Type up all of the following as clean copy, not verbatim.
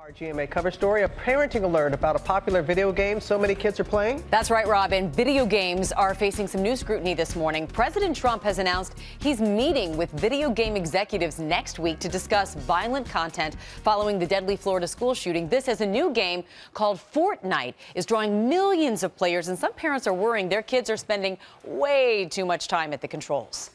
Our GMA cover story, a parenting alert about a popular video game so many kids are playing. That's right, Robin. Video games are facing some new scrutiny this morning. President Trump has announced he's meeting with video game executives next week to discuss violent content following the deadly Florida school shooting. This, as a new game called Fortnite, is drawing millions of players, and some parents are worrying their kids are spending way too much time at the controls.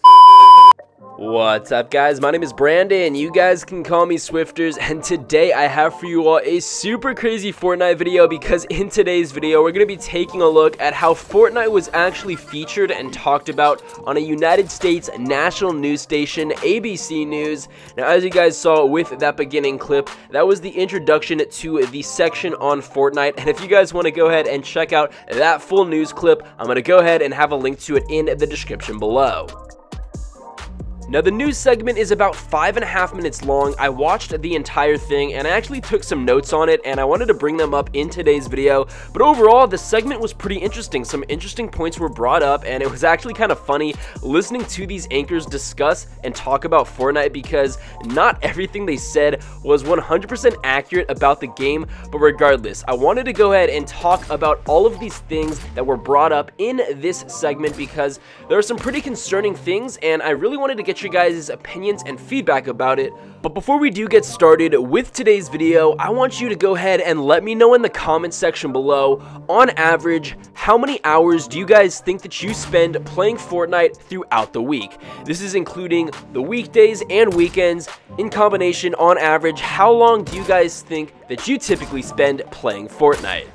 What's up, guys? My name is Brandon. You guys can call me Swifterrs, and today I have for you all a super crazy Fortnite video, because in today's video we're going to be taking a look at how Fortnite was actually featured and talked about on a United States national news station, ABC News. Now, as you guys saw with that beginning clip, that was the introduction to the section on Fortnite, and if you guys want to go ahead and check out that full news clip, I'm going to go ahead and have a link to it in the description below. Now, the news segment is about 5.5 minutes long. I watched the entire thing and I actually took some notes on it, and I wanted to bring them up in today's video. But overall, the segment was pretty interesting. Some interesting points were brought up, and it was actually kind of funny listening to these anchors discuss and talk about Fortnite, because not everything they said was 100% accurate about the game. But regardless, I wanted to go ahead and talk about all of these things that were brought up in this segment, because there are some pretty concerning things, and I really wanted to get your guys' opinions and feedback about it. But before we do get started with today's video, I want you to go ahead and let me know in the comment section below, on average, how many hours do you guys think that you spend playing Fortnite throughout the week? This is including the weekdays and weekends. In combination, on average, how long do you guys think that you typically spend playing Fortnite?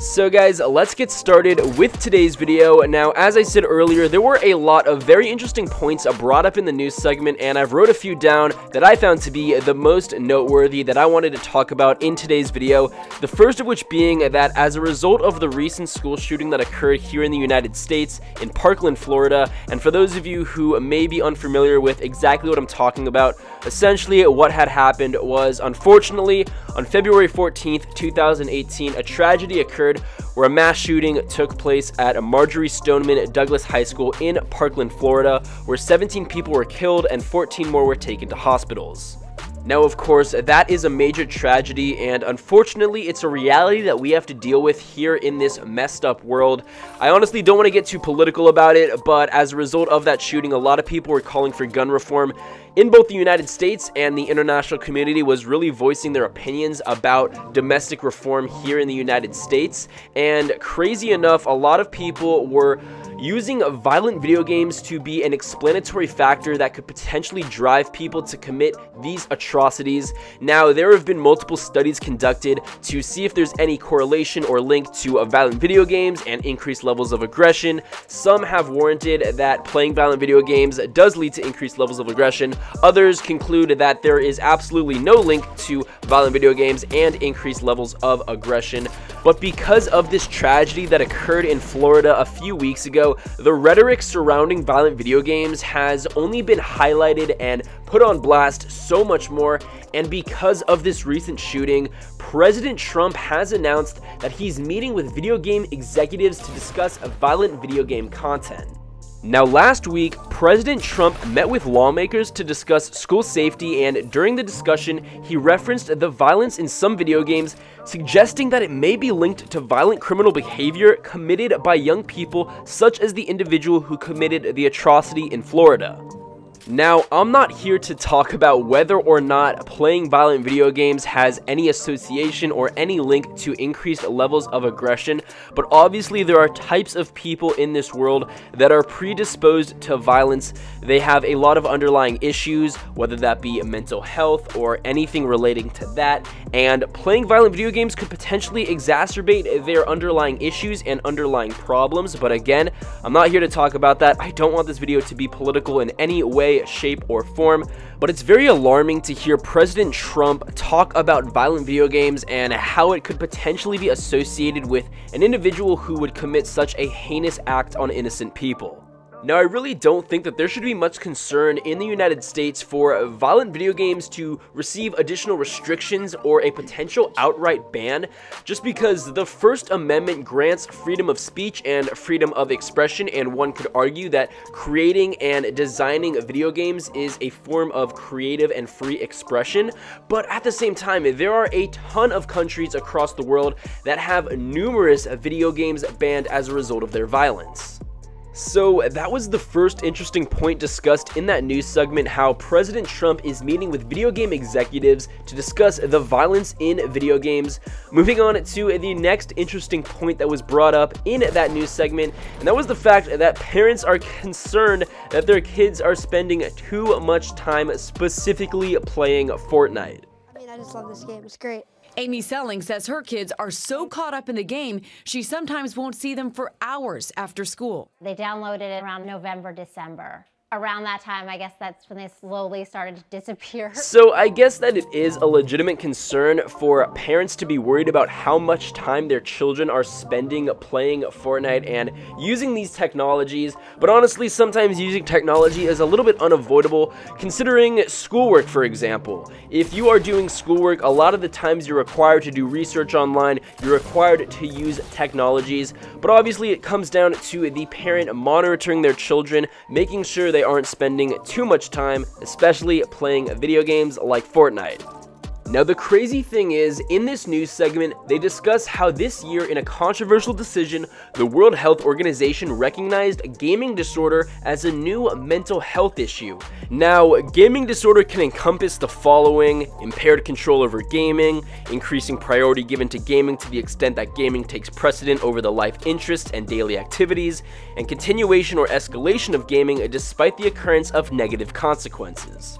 So guys, let's get started with today's video. Now, as I said earlier, there were a lot of very interesting points brought up in the news segment, and I've wrote a few down that I found to be the most noteworthy that I wanted to talk about in today's video. The first of which being that as a result of the recent school shooting that occurred here in the United States in Parkland, Florida, and for those of you who may be unfamiliar with exactly what I'm talking about, essentially what had happened was, unfortunately, on February 14th, 2018, a tragedy occurred where a mass shooting took place at Marjorie Stoneman Douglas High School in Parkland, Florida, where 17 people were killed and 14 more were taken to hospitals. Now, of course, that is a major tragedy, and unfortunately, it's a reality that we have to deal with here in this messed up world. I honestly don't want to get too political about it, but as a result of that shooting, a lot of people were calling for gun reform in both the United States, and the international community was really voicing their opinions about domestic reform here in the United States. And crazy enough, a lot of people were using violent video games to be an explanatory factor that could potentially drive people to commit these atrocities. Now, there have been multiple studies conducted to see if there's any correlation or link to violent video games and increased levels of aggression. Some have warranted that playing violent video games does lead to increased levels of aggression. Others conclude that there is absolutely no link to violent video games and increased levels of aggression. But because of this tragedy that occurred in Florida a few weeks ago, the rhetoric surrounding violent video games has only been highlighted and put on blast so much more. And because of this recent shooting, President Trump has announced that he's meeting with video game executives to discuss violent video game content. Now, last week, President Trump met with lawmakers to discuss school safety, and during the discussion, he referenced the violence in some video games, suggesting that it may be linked to violent criminal behavior committed by young people, such as the individual who committed the atrocity in Florida. Now, I'm not here to talk about whether or not playing violent video games has any association or any link to increased levels of aggression, but obviously there are types of people in this world that are predisposed to violence. They have a lot of underlying issues, whether that be mental health or anything relating to that, and playing violent video games could potentially exacerbate their underlying issues and underlying problems. But again, I'm not here to talk about that. I don't want this video to be political in any way, shape, or form, but it's very alarming to hear President Trump talk about violent video games and how it could potentially be associated with an individual who would commit such a heinous act on innocent people. Now, I really don't think that there should be much concern in the United States for violent video games to receive additional restrictions or a potential outright ban, just because the First Amendment grants freedom of speech and freedom of expression, and one could argue that creating and designing video games is a form of creative and free expression. But at the same time, there are a ton of countries across the world that have numerous video games banned as a result of their violence. So that was the first interesting point discussed in that news segment, how President Trump is meeting with video game executives to discuss the violence in video games. Moving on to the next interesting point that was brought up in that news segment, and that was the fact that parents are concerned that their kids are spending too much time specifically playing Fortnite. I mean, I just love this game. It's great. Amy Selling says her kids are so caught up in the game, she sometimes won't see them for hours after school. They downloaded it around November, December. Around that time, I guess that's when they slowly started to disappear. So I guess that it is a legitimate concern for parents to be worried about how much time their children are spending playing Fortnite and using these technologies, but honestly, sometimes using technology is a little bit unavoidable, considering schoolwork, for example. If you are doing schoolwork, a lot of the times you're required to do research online, you're required to use technologies, but obviously it comes down to the parent monitoring their children, making sure they aren't spending too much time, especially playing video games like Fortnite. Now, the crazy thing is, in this news segment, they discuss how this year, in a controversial decision, the World Health Organization recognized gaming disorder as a new mental health issue. Now, gaming disorder can encompass the following: impaired control over gaming, increasing priority given to gaming to the extent that gaming takes precedent over the life interests and daily activities, and continuation or escalation of gaming despite the occurrence of negative consequences.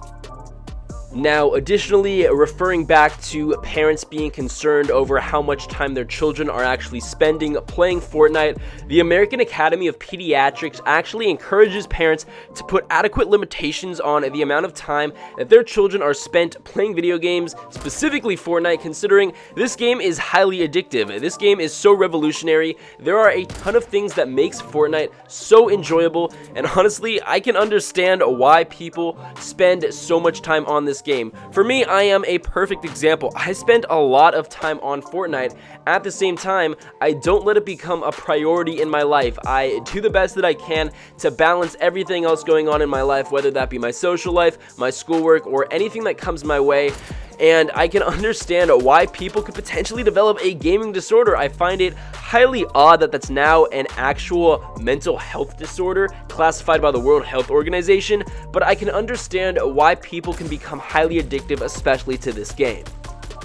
Now, additionally, referring back to parents being concerned over how much time their children are actually spending playing Fortnite, the American Academy of Pediatrics actually encourages parents to put adequate limitations on the amount of time that their children are spent playing video games, specifically Fortnite, considering this game is highly addictive. This game is so revolutionary. There are a ton of things that makes Fortnite so enjoyable, and honestly, I can understand why people spend so much time on this game. For me, I am a perfect example. I spend a lot of time on Fortnite. At the same time, I don't let it become a priority in my life. I do the best that I can to balance everything else going on in my life, whether that be my social life, my schoolwork, or anything that comes my way. And I can understand why people could potentially develop a gaming disorder. I find it highly odd that that's now an actual mental health disorder classified by the World Health Organization, but I can understand why people can become highly addictive, especially to this game.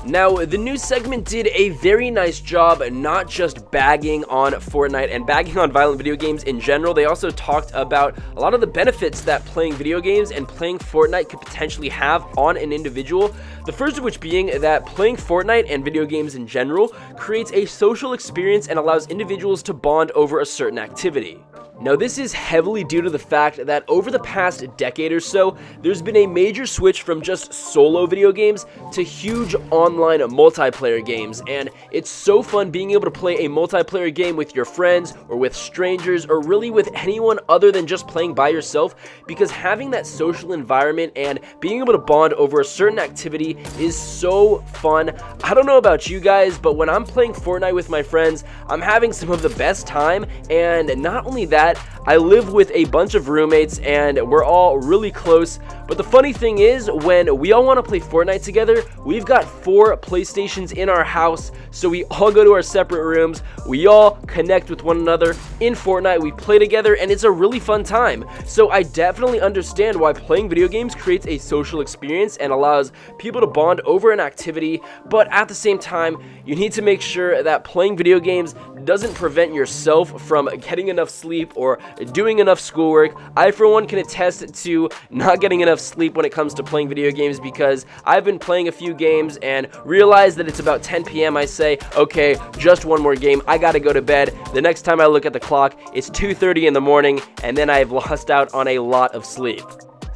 Now, the news segment did a very nice job not just bagging on Fortnite and bagging on violent video games in general. They also talked about a lot of the benefits that playing video games and playing Fortnite could potentially have on an individual. The first of which being that playing Fortnite and video games in general creates a social experience and allows individuals to bond over a certain activity. Now, this is heavily due to the fact that over the past decade or so, there's been a major switch from just solo video games to huge online multiplayer games, and it's so fun being able to play a multiplayer game with your friends or with strangers or really with anyone other than just playing by yourself, because having that social environment and being able to bond over a certain activity is so fun. I don't know about you guys, but when I'm playing Fortnite with my friends, I'm having some of the best time, and not only that, I live with a bunch of roommates and we're all really close. But the funny thing is, when we all want to play Fortnite together, we've got 4 PlayStations in our house, so we all go to our separate rooms, we all connect with one another in Fortnite, we play together, and it's a really fun time. So I definitely understand why playing video games creates a social experience and allows people to bond over an activity, but at the same time, you need to make sure that playing video games doesn't prevent yourself from getting enough sleep or doing enough schoolwork. I, for one, can attest to not getting enough sleep when it comes to playing video games, because I've been playing a few games and realize that it's about 10 p.m. I say, okay, just one more game, I gotta go to bed. The next time I look at the clock, it's 2:30 in the morning, and then I've lost out on a lot of sleep.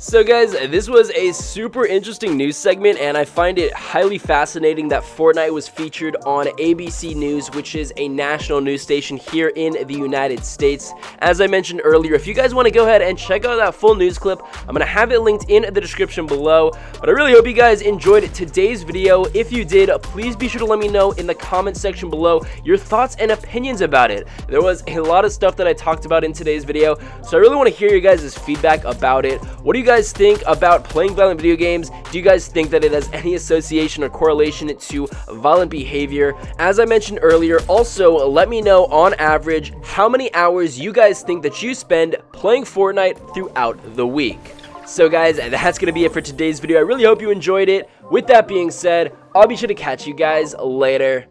So guys, this was a super interesting news segment, and I find it highly fascinating that Fortnite was featured on ABC News, which is a national news station here in the United States. As I mentioned earlier, if you guys want to go ahead and check out that full news clip, I'm going to have it linked in the description below. But I really hope you guys enjoyed today's video. If you did, please be sure to let me know in the comment section below your thoughts and opinions about it. There was a lot of stuff that I talked about in today's video, so I really want to hear your guys' feedback about it. What do you guys think about playing violent video games? Do you guys think that it has any association or correlation to violent behavior? As I mentioned earlier, also let me know on average how many hours you guys think that you spend playing Fortnite throughout the week. So guys, that's going to be it for today's video. I really hope you enjoyed it. With that being said, I'll be sure to catch you guys later.